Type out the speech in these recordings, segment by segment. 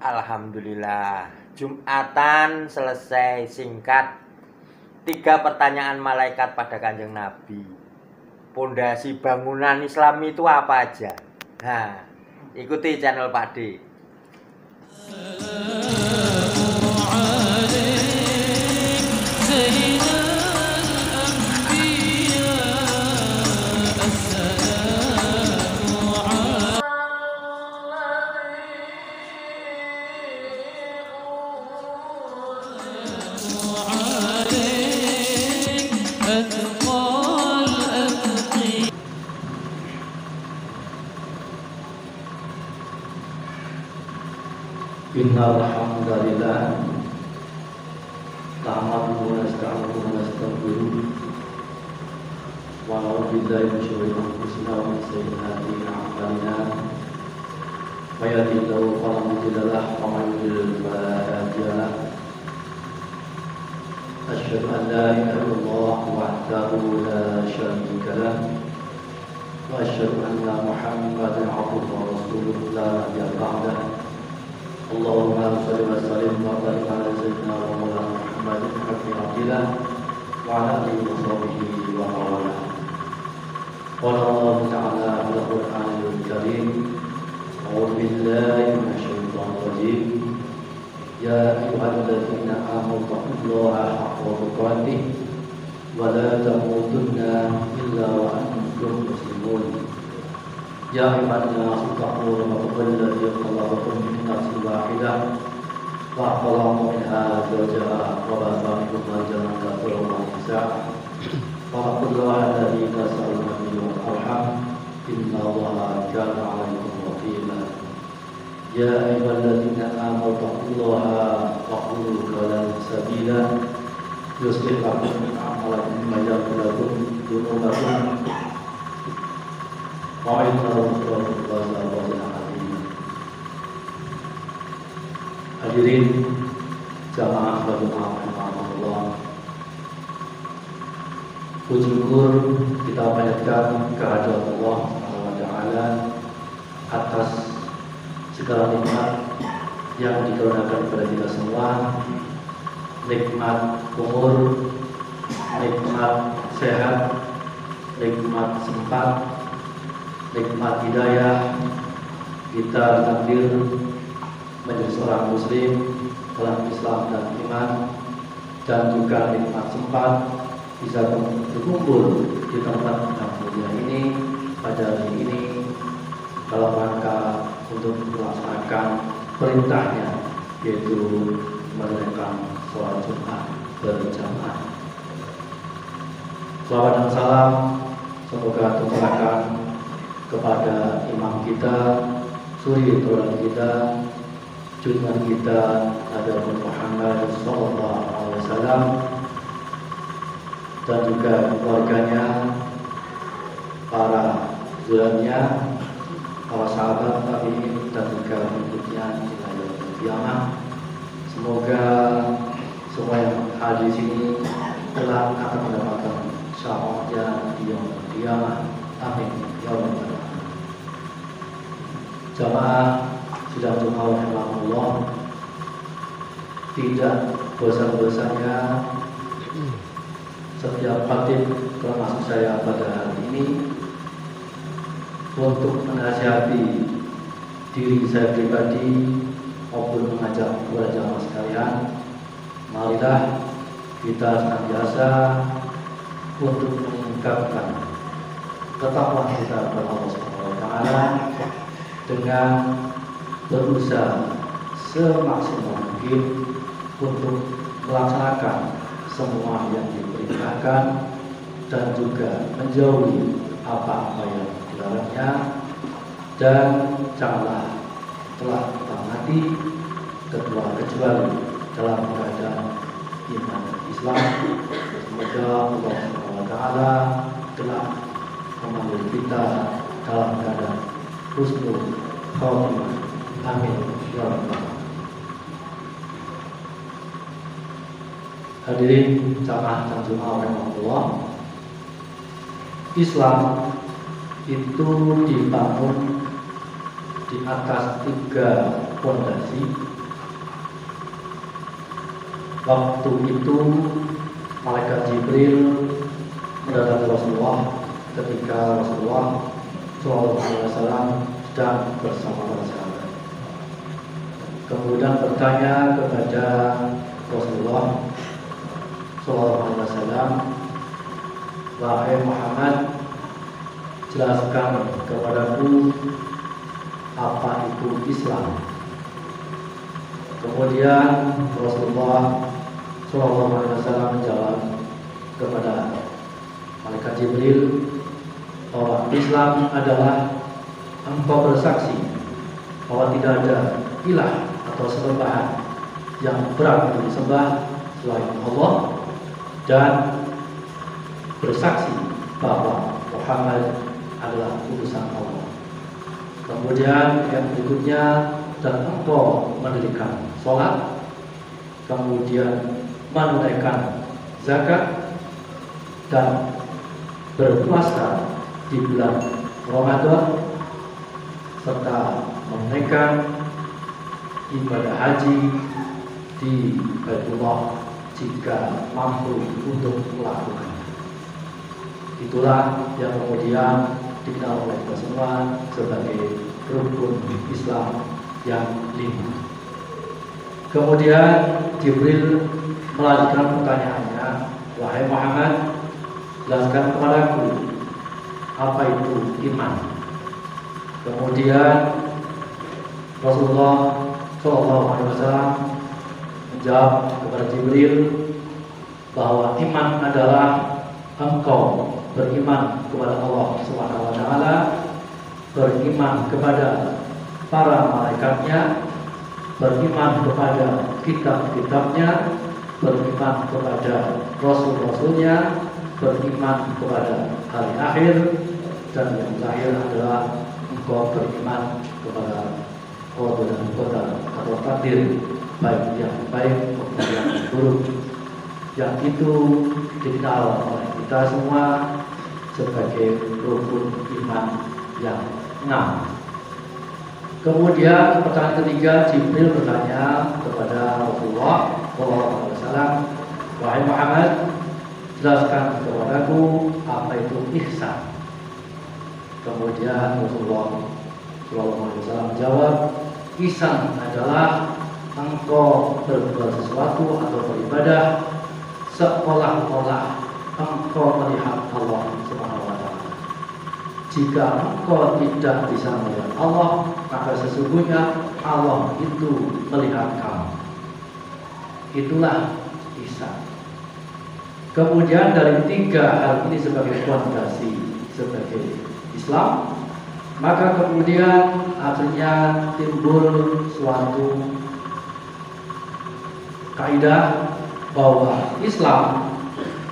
Alhamdulillah, Jumatan selesai singkat. 3 pertanyaan malaikat pada Kanjeng Nabi. Pondasi bangunan Islam itu apa aja? Nah, ikuti channel Pak D. Innal hamdalillah nahmaduhu wa nasta'inuhu wa nastaghfiruh wa na'udzu billahi min shururi anfusina wa min sayyiati a'malina may yahdihillahu fala mudilla lahu wa may yudlil fala hadiya lahu asyhadu an la ilaha illallah wahdahu la syarika lahu wa asyhadu anna Muhammadan 'abduhu wa rasuluhu la nabiyya ba'dahu. Allahumma shalli wa sallim wa barik ala sayyidina wa maulana Muhammadin habibina abdillah wa ala alihi wa sahbihi wa mawalah. Qala Allah ta'ala fil Qur'anil Karim, a'udzu billahi minasy syaithanir rajim. Ya ayyuhalladzina amanu taqullaha haqqa tuqatih wa la tamutunna illa wa antum muslimun. Ya ayyuhan-nasu taqu rabbakum alladzi khalaqakum min nafsin wahidah wa khalaqa minha zawjaha wa ba'atha minhuma rijalan katsiran wa nisaa. Wattaqullaha alladzi tasaaluna bihi wal arham innallaha kana 'alaykum raqiba. Ya ayyuhalladzina amanu taqullaha wa qulu qawlan sadida yuslih lakum a'malakum wa yaghfir lakum dhunubakum. Hadirin jamaah rahimahullah, puji syukur kita panjatkan kehadirat Allah SWT atas segala nikmat yang dikaruniakan kepada kita semua, nikmat umur, nikmat sehat, nikmat sempat, nikmat hidayah kita takdir menjadi seorang muslim dalam Islam dan iman, dan juga nikmat sempat bisa berkumpul di tempat yang mulia ini pada hari ini dalam rangka untuk melaksanakan perintahnya, yaitu menunaikan sholat Jumat berjamaah. Salawat dan salam semoga tercurahkan kepada imam kita, suri teladan kita, junjungan kita Nabi Muhammad SAW, dan juga keluarganya, para zulannya, para sahabat tabi'in, dan juga berikutnya di yaumil qiyamah. Semoga semua yang hadir di sini telah akan mendapatkan syafaatnya di yaumil qiyamah. Amin ya rabbal alamin. Jamaah sudah Allah, tidak bosan-bosannya setiap khatib termasuk saya pada hari ini untuk menasihati diri saya pribadi maupun mengajak kepada jamaah sekalian, marilah kita senantiasa untuk meningkatkan ketakwaan kita kepada Allah SWT dengan berusaha semaksimal mungkin untuk melaksanakan semua yang diperintahkan dan juga menjauhi apa-apa yang dilarangnya, dan janganlah telah kita mati kecuali dalam keadaan iman Islam. Semoga Allah SWT telah memanggil kita dalam keadaan husnul khotimah. Amin ya rabbal alamin. Hadirin jamaah dan jemaah rahimahullah, Islam itu dibangun di atas 3 fondasi Waktu itu malaikat Jibril mendatangi Rasulullah ketika Rasulullah SAW sedang bersama para sahabat. Kemudian bertanya kepada Rasulullah SAW, wahai Muhammad, jelaskan kepadaku apa itu Islam. Kemudian Rasulullah SAW menjawab kepada malaikat Jibril bahwa Islam adalah engkau bersaksi bahwa tidak ada ilah atau sembahan yang berhak disembah selain Allah, dan bersaksi bahwa Muhammad adalah utusan Allah. Kemudian yang berikutnya, dan engkau mendirikan sholat, kemudian menunaikan zakat, dan berpuasa di bulan Ramadan, serta menunaikan ibadah haji di Baitullah jika mampu untuk melakukan. Itulah yang kemudian dikenal oleh kita semua sebagai rukun Islam yang 5. Kemudian Jibril melanjutkan pertanyaannya, wahai Muhammad, jelaskan kepadaku apa itu iman. Kemudian Rasulullah SAW menjawab kepada Jibril bahwa iman adalah engkau beriman kepada Allah SWT, beriman kepada para malaikatnya, beriman kepada kitab-kitabnya, beriman kepada rasul-rasulnya, beriman kepada hari akhir, dan yang terakhir adalah engkau beriman kepada qada dan qadar atau takdir, baik yang baik maupun yang buruk, yang itu dikenal oleh kita semua sebagai rukun iman yang 6. Kemudian pertanyaan ketiga, Jibril bertanya kepada Rasulullah SAW, wahai Muhammad, jelaskan kepadaku apa itu ihsan. Kemudian Rasulullah SAW menjawab, ihsan adalah engkau berbuat sesuatu atau beribadah seolah-olah engkau melihat Allah Subhanahu wa Ta'ala. Jika engkau tidak bisa melihat Allah, maka sesungguhnya Allah itu melihat kamu. Itulah ihsan. Kemudian dari 3 hal ini sebagai fondasi sebagai Islam, maka kemudian akhirnya timbul suatu kaidah bahwa Islam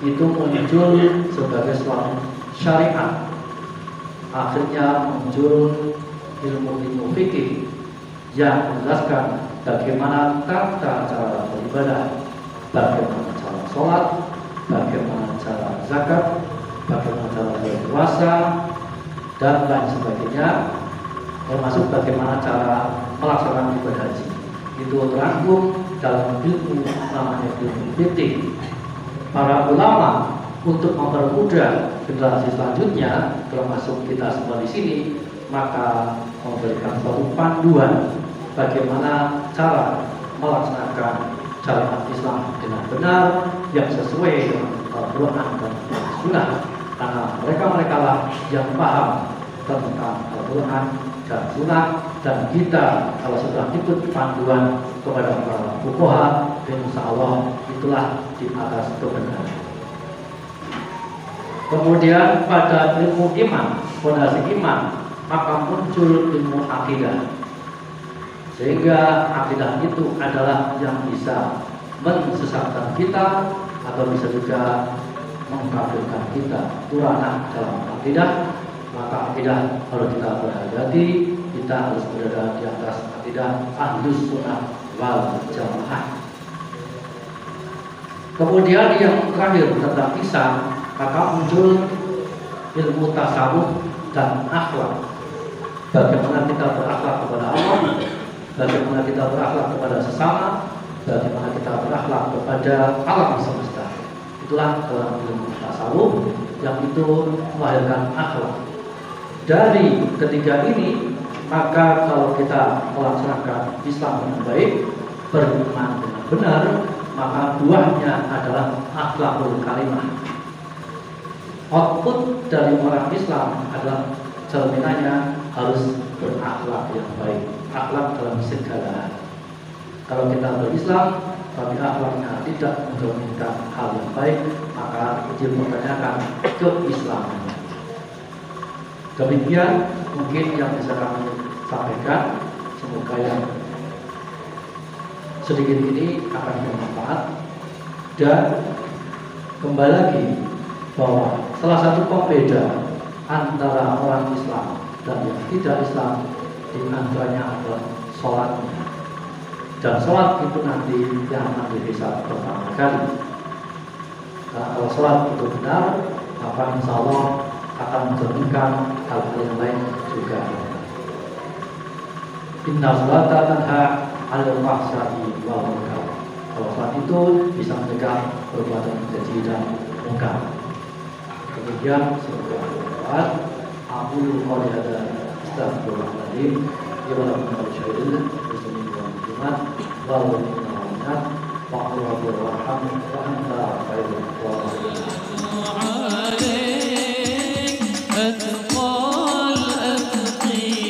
itu muncul sebagai suatu syariat. Akhirnya muncul ilmu-ilmu fikih yang menjelaskan bagaimana tata cara beribadah, bagaimana cara sholat, bagaimana cara zakat, bagaimana cara berpuasa, dan lain sebagainya, termasuk bagaimana cara melaksanakan ibadah haji. Itu terangkum dalam ilmu namanya ilmu fikih. Para ulama untuk mempermudah generasi selanjutnya, termasuk kita semua di sini, maka memberikan suatu panduan bagaimana cara melaksanakan syariat Islam dengan benar, yang sesuai dengan Al-Quran dan Sunnah, karena mereka lah yang paham tentang Al-Quran dan Sunnah, dan kita kalau sudah ikut panduan kepada para fuqaha, insya Allah itulah di atas kebenaran. Kemudian pada ilmu iman, fondasi iman, maka muncul ilmu akidah. Sehingga akidah itu adalah yang bisa mensesatkan kita atau bisa juga mengkafirkan kita. Kurang dalam akidah, maka akidah harus kita berhati-hati. Kita harus berada di atas akidah Ahlus Sunnah wal Jamaah. Kemudian yang terakhir tentang ihsan, maka muncul ilmu tasawuf dan akhlak. Bagaimana kita berakhlak kepada Allah, bagaimana kita berakhlak kepada sesama, bagaimana kita berakhlak kepada alam semesta. Itulah dalam ilmu tasawuf yang itu melahirkan akhlak. Dari ketiga ini, maka kalau kita melaksanakan Islam dengan baik, beriman dengan benar, maka buahnya adalah akhlakul karimah. Output dari orang Islam adalah cerminannya harus berakhlak yang baik, akhlak dalam segala hal. Kalau kita berislam tapi akhlaknya tidak mencerminkan hal yang baik, maka dipertanyakan keislamannya. Demikian mungkin yang bisa kami sampaikan. Semoga yang sedikit ini akan bermanfaat. Dan kembali lagi bahwa salah satu pembeda antara orang Islam dan yang tidak Islam di antaranya adalah sholatnya. Dan sholat itu nanti yang akan dihisab pertama kali. Nah, kalau sholat itu benar, maka insya Allah akan mencerminkan hal-hal yang lain juga. Inna sholata tanha 'anil fahsya'i wal munkar. Kalau sholat itu bisa mencegah perbuatan keji dan munkar. Demikian semoga bermanfaat. Aku qouli hadza astaghfirullahaladzim. Ya Rabbal alamin. Jumat wal Jumat waqtul warham wa anta khairul rahimin.